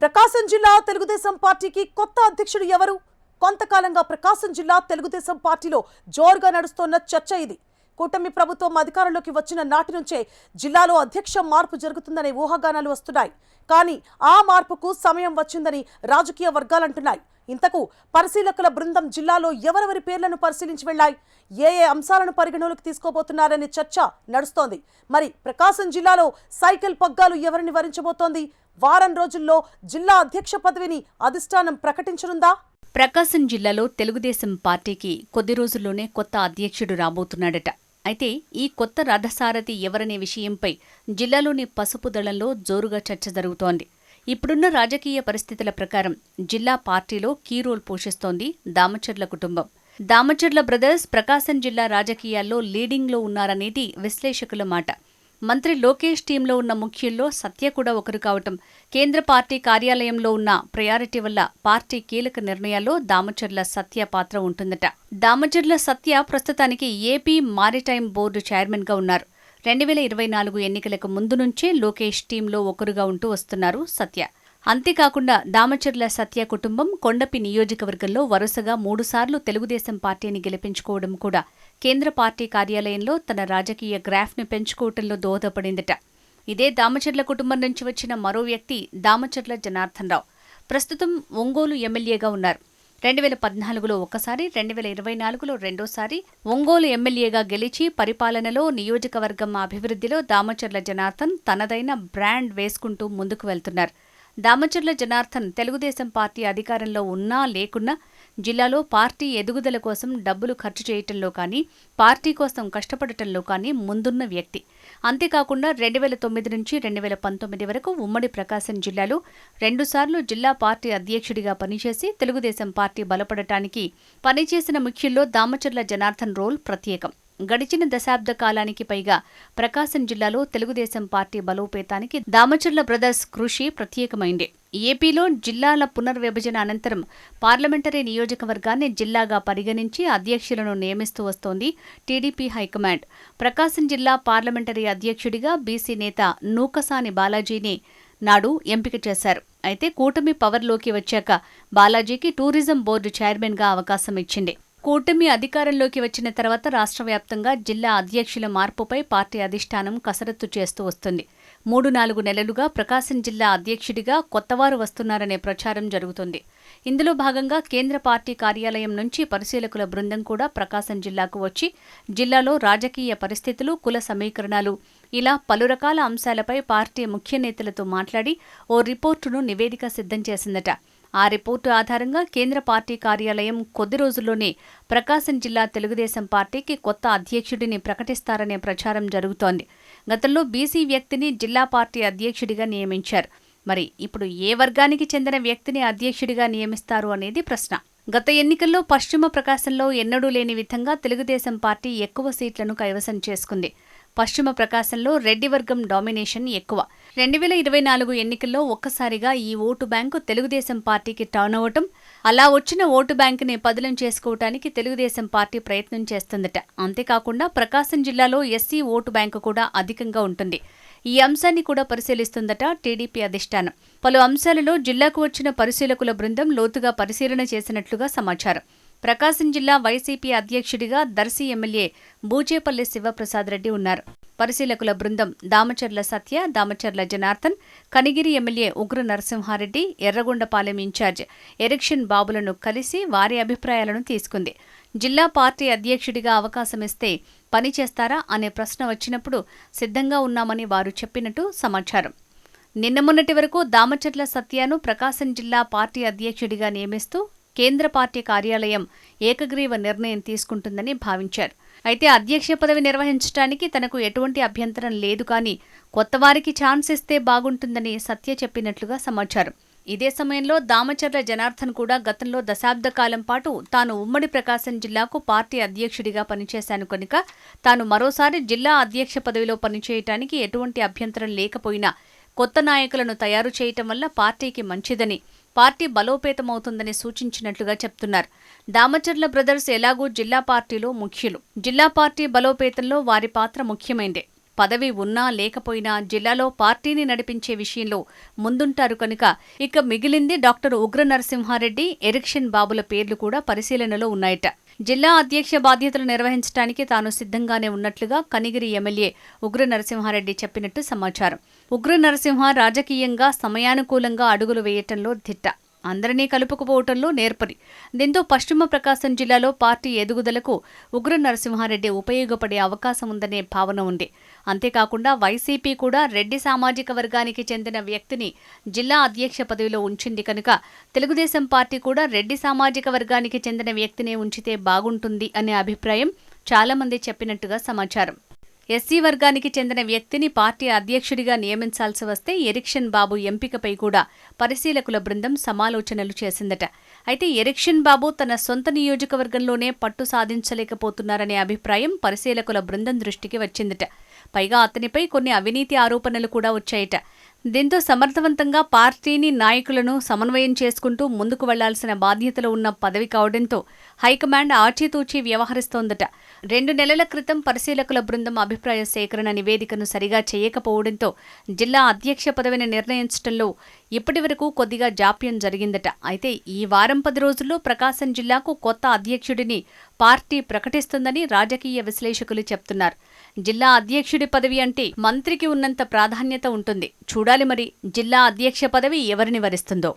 ప్రకాశం జిల్లా తెలుగుదేశం పార్టీకి కొత్త అధ్యక్షుడు ఎవరు? కొంతకాలంగా ప్రకాశం జిల్లా తెలుగుదేశం పార్టీలో జోరుగా నడుస్తున్న చర్చ ఇది. కూటమి ప్రభుత్వం అధికారంలోకి వచ్చిన నాటి నుంచే జిల్లాలో అధ్యక్ష మార్పు జరుగుతుందనే ఊహాగానాలు వస్తున్నాయి. కానీ ఆ మార్పుకు సమయం వచ్చిందని రాజకీయ వర్గాలంటున్నాయి. ఇంతకు పరిశీలకుల బృందం జిల్లాలో ఎవరెవరి పేర్లను పరిశీలించి వెళ్లాయి, ఏ అంశాలను పరిగణలోకి తీసుకోబోతున్నారనే చర్చ నడుస్తోంది. మరి ప్రకాశం జిల్లాలో సైకిల్ పగ్గాలు ఎవరిని వరించబోతోంది? వారం రోజుల్లో జిల్లా అధ్యక్ష పదవిని అధిష్టానం ప్రకటించనుందా? ప్రకాశం జిల్లాలో తెలుగుదేశం పార్టీకి కొద్ది రోజుల్లోనే కొత్త అధ్యక్షుడు రాబోతున్నాడట. అయితే ఈ కొత్త రథసారథి ఎవరనే విషయంపై జిల్లాలోని పసుపు దళంలో జోరుగా చర్చ జరుగుతోంది. ఇప్పుడున్న రాజకీయ పరిస్థితుల ప్రకారం జిల్లా పార్టీలో కీ రోల్ పోషిస్తోంది దామచర్ల కుటుంబం. దామచర్ల బ్రదర్స్ ప్రకాశం జిల్లా రాజకీయాల్లో లీడింగ్లో ఉన్నారనేది విశ్లేషకుల మాట. మంత్రి లోకేష్ టీంలో ఉన్న ముఖ్యుల్లో సత్య కూడా ఒకరు కావటం, కేంద్ర పార్టీ కార్యాలయంలో ఉన్న ప్రయారిటీ వల్ల పార్టీ కీలక నిర్ణయాల్లో దామచర్ల సత్య పాత్ర ఉంటుందట. దామచర్ల సత్య ప్రస్తుతానికి ఏపీ మారిటైమ్ బోర్డు చైర్మన్గా ఉన్నారు. 2024 ఎన్నికలకు ముందు నుంచే లోకేష్ టీంలో ఒకరుగా ఉంటూ వస్తున్నారు సత్య. అంతేకాకుండా దామచర్ల సత్య కుటుంబం కొండపి నియోజకవర్గంలో వరుసగా 3 సార్లు తెలుగుదేశం పార్టీని గెలిపించుకోవడం కూడా కేంద్ర పార్టీ కార్యాలయంలో తన రాజకీయ గ్రాఫ్ను పెంచుకోవడంలో దోహదపడిందట. ఇదే దామచర్ల కుటుంబం నుంచి వచ్చిన మరో వ్యక్తి దామచర్ల జనార్దన్ రావు. ప్రస్తుతం ఒంగోలు ఎమ్మెల్యేగా ఉన్నారు. 2014లో ఒకసారి, 2024లో రెండోసారి ఒంగోలు ఎమ్మెల్యేగా గెలిచి పరిపాలనలో, నియోజకవర్గం అభివృద్ధిలో దామచర్ల జనార్దన్ తనదైన బ్రాండ్ వేసుకుంటూ ముందుకు వెళ్తున్నారు. దామచర్ల జనార్దన్ తెలుగుదేశం పార్టీ అధికారంలో ఉన్నా లేకున్నా జిల్లాలో పార్టీ ఎదుగుదల కోసం డబ్బులు ఖర్చు చేయటంలో కానీ, పార్టీ కోసం కష్టపడటంలో కానీ ముందున్న వ్యక్తి. అంతేకాకుండా 2009 నుంచి 2019 వరకు ఉమ్మడి ప్రకాశం జిల్లాలో 2 సార్లు జిల్లా పార్టీ అధ్యక్షుడిగా పనిచేసి తెలుగుదేశం పార్టీ బలపడటానికి పనిచేసిన ముఖ్యుల్లో దామచర్ల జనార్దన్ రోల్ ప్రత్యేకం. గడిచిన దశాబ్ద కాలానికి పైగా ప్రకాశం జిల్లాలో తెలుగుదేశం పార్టీ బలోపేతానికి దామచర్ల బ్రదర్స్ కృషి ప్రత్యేకమైంది. ఏపీలో జిల్లాల పునర్విభజన అనంతరం పార్లమెంటరీ నియోజకవర్గాన్ని జిల్లాగా పరిగణించి అధ్యక్షులను నియమిస్తూ వస్తోంది టీడీపీ హైకమాండ్. ప్రకాశం జిల్లా పార్లమెంటరీ అధ్యక్షుడిగా బీసీ నేత నూకసాని బాలాజీని నాడు ఎంపిక చేశారు. అయితే కూటమి పవర్లోకి వచ్చాక బాలాజీకి టూరిజం బోర్డు చైర్మన్గా అవకాశం ఇచ్చింది. కూటమి అధికారంలోకి వచ్చిన తర్వాత రాష్ట్ర వ్యాప్తంగా జిల్లా అధ్యక్షుల మార్పుపై పార్టీ అధిష్టానం కసరత్తు చేస్తూ వస్తుంది. 3-4 నెలలుగా ప్రకాశం జిల్లా అధ్యక్షుడిగా కొత్తవారు వస్తున్నారనే ప్రచారం జరుగుతుంది. ఇందులో భాగంగా కేంద్ర పార్టీ కార్యాలయం నుంచి పరిశీలకుల బృందం కూడా ప్రకాశం జిల్లాకు వచ్చి జిల్లాలో రాజకీయ పరిస్థితులు, కుల సమీకరణాలు ఇలా పలు రకాల అంశాలపై పార్టీ ముఖ్య నేతలతో మాట్లాడి ఓ రిపోర్టును నివేదిక సిద్ధం చేసిందట. ఆ రిపోర్టు ఆధారంగా కేంద్ర పార్టీ కార్యాలయం కొద్ది రోజుల్లోనే ప్రకాశం జిల్లా తెలుగుదేశం పార్టీకి కొత్త అధ్యక్షుడిని ప్రకటిస్తారనే ప్రచారం జరుగుతోంది. గతంలో బీసీ వ్యక్తిని జిల్లా పార్టీ అధ్యక్షుడిగా నియమించారు. మరి ఇప్పుడు ఏ వర్గానికి చెందిన వ్యక్తిని అధ్యక్షుడిగా నియమిస్తారు అనేది ప్రశ్న. గత ఎన్నికల్లో పశ్చిమ ప్రకాశంలో ఎన్నడూ లేని విధంగా తెలుగుదేశం పార్టీ ఎక్కువ సీట్లను కైవసం చేసుకుంది. పశ్చిమ ప్రకాశంలో రెడ్డి వర్గం డామినేషన్ ఎక్కువ. 2024 ఎన్నికల్లో ఒక్కసారిగా ఈ ఓటు బ్యాంకు తెలుగుదేశం పార్టీకి టర్న్ అవటం, అలా వచ్చిన ఓటు బ్యాంకుని పదిలం చేసుకోవటానికి తెలుగుదేశం పార్టీ ప్రయత్నం చేస్తుందట. అంతేకాకుండా ప్రకాశం జిల్లాలో ఎస్సీ ఓటు బ్యాంకు కూడా అధికంగా ఉంటుంది. ఈ అంశాన్ని కూడా పరిశీలిస్తుందట టీడీపీ అధిష్టానం. పలు అంశాలలో జిల్లాకు వచ్చిన పరిశీలకుల బృందం లోతుగా పరిశీలన చేసినట్లుగా సమాచారం. ప్రకాశం జిల్లా వైసీపీ అధ్యక్షుడిగా దర్శి ఎమ్మెల్యే బూచేపల్లి శివప్రసాద్ రెడ్డి ఉన్నారు. పరిశీలకుల బృందం దామచర్ల సత్య, దామచర్ల జనార్దన్, కనిగిరి ఎమ్మెల్యే ఉగ్ర నరసింహారెడ్డి, ఎర్రగొండపాలెం ఇన్ఛార్జ్ ఎరిక్షన్ బాబులను కలిసి వారి అభిప్రాయాలను తీసుకుంది. జిల్లా పార్టీ అధ్యక్షుడిగా అవకాశమిస్తే పనిచేస్తారా అనే ప్రశ్న వచ్చినప్పుడు సిద్ధంగా ఉన్నామని వారు చెప్పినట్టు సమాచారం. నిన్న మొన్నటి వరకు దామచర్ల సత్యను ప్రకాశం జిల్లా పార్టీ అధ్యక్షుడిగా నియమిస్తూ కేంద్ర పార్టీ కార్యాలయం ఏకగ్రీవ నిర్ణయం తీసుకుంటుందని భావించారు. అయితే అధ్యక్ష పదవి నిర్వహించడానికి తనకు ఎటువంటి అభ్యంతరం లేదు, కానీ కొత్తవారికి ఛాన్స్ ఇస్తే బాగుంటుందని సత్య చెప్పినట్లుగా సమాచారం. ఇదే సమయంలో దామచర్ల జనార్దన్ కూడా గతంలో దశాబ్ద కాలం పాటు తాను ఉమ్మడి ప్రకాశం జిల్లాకు పార్టీ అధ్యక్షుడిగా పనిచేశాను కనుక తాను మరోసారి జిల్లా అధ్యక్ష పదవిలో పనిచేయటానికి ఎటువంటి అభ్యంతరం లేకపోయినా కొత్త నాయకులను తయారు చేయటం వల్ల పార్టీకి మంచిదని, పార్టీ బలోపేతమవుతుందని సూచించినట్లుగా చెప్తున్నారు. దామచర్ల బ్రదర్స్ ఎలాగూ జిల్లా పార్టీలో ముఖ్యులు. జిల్లా పార్టీ బలోపేతంలో వారి పాత్ర ముఖ్యమైందే. పదవి ఉన్నా లేకపోయినా జిల్లాలో పార్టీని నడిపించే విషయంలో ముందుంటారు కనుక ఇక మిగిలింది డాక్టర్ ఉగ్ర నరసింహారెడ్డి, ఎరిక్షన్ బాబుల పేర్లు కూడా పరిశీలనలో ఉన్నాయట. జిల్లా అధ్యక్ష బాధ్యతలు నిర్వహించడానికి తాను సిద్ధంగానే ఉన్నట్లుగా కనిగిరి ఎమ్మెల్యే ఉగ్ర నరసింహారెడ్డి చెప్పినట్టు సమాచారం. ఉగ్ర నరసింహ రాజకీయంగా సమయానుకూలంగా అడుగులు వేయటంలో దిట్ట, అందరినీ కలుపుకుపోవటంలో నేర్పరి. దీంతో పశ్చిమ ప్రకాశం జిల్లాలో పార్టీ ఎదుగుదలకు ఉగ్ర నరసింహారెడ్డి ఉపయోగపడే అవకాశం ఉందనే భావన ఉంది. అంతేకాకుండా వైసీపీ కూడా రెడ్డి సామాజిక వర్గానికి చెందిన వ్యక్తిని జిల్లా అధ్యక్ష పదవిలో ఉంచింది కనుక తెలుగుదేశం పార్టీ కూడా రెడ్డి సామాజిక వర్గానికి చెందిన వ్యక్తినే ఉంచితే బాగుంటుంది అనే అభిప్రాయం చాలామంది చెప్పినట్టుగా సమాచారం. ఎస్సీ వర్గానికి చెందిన వ్యక్తిని పార్టీ అధ్యక్షుడిగా నియమించాల్సి వస్తే ఎరిక్షన్ బాబు ఎంపికపై కూడా పరిశీలకుల బృందం సమాలోచనలు చేసిందట. అయితే ఎరిక్షన్ బాబు తన సొంత నియోజకవర్గంలోనే పట్టు సాధించలేకపోతున్నారనే అభిప్రాయం పరిశీలకుల బృందం దృష్టికి వచ్చిందట. పైగా అతనిపై కొన్ని అవినీతి ఆరోపణలు కూడా వచ్చాయట. దీంతో సమర్థవంతంగా పార్టీని, నాయకులను సమన్వయం చేసుకుంటూ ముందుకు వెళ్లాల్సిన బాధ్యతలు ఉన్న పదవి కావడంతో హైకమాండ్ ఆచితూచి వ్యవహరిస్తోందట. 2 నెలల క్రితం పరిశీలకుల బృందం అభిప్రాయ సేకరణ నివేదికను సరిగా చేయకపోవడంతో జిల్లా అధ్యక్ష పదవిని నిర్ణయించడంలో ఇప్పటివరకు కొద్దిగా జాప్యం జరిగిందట. అయితే ఈ వారం 10 రోజుల్లో ప్రకాశం జిల్లాకు కొత్త అధ్యక్షుడిని పార్టీ ప్రకటిస్తుందని రాజకీయ విశ్లేషకులు చెప్తున్నారు. జిల్లా అధ్యక్షుడి పదవి అంటే మంత్రికి ఉన్నంత ప్రాధాన్యత ఉంటుంది. చూడాలి మరి జిల్లా అధ్యక్ష పదవి ఎవరిని వరిస్తుందో.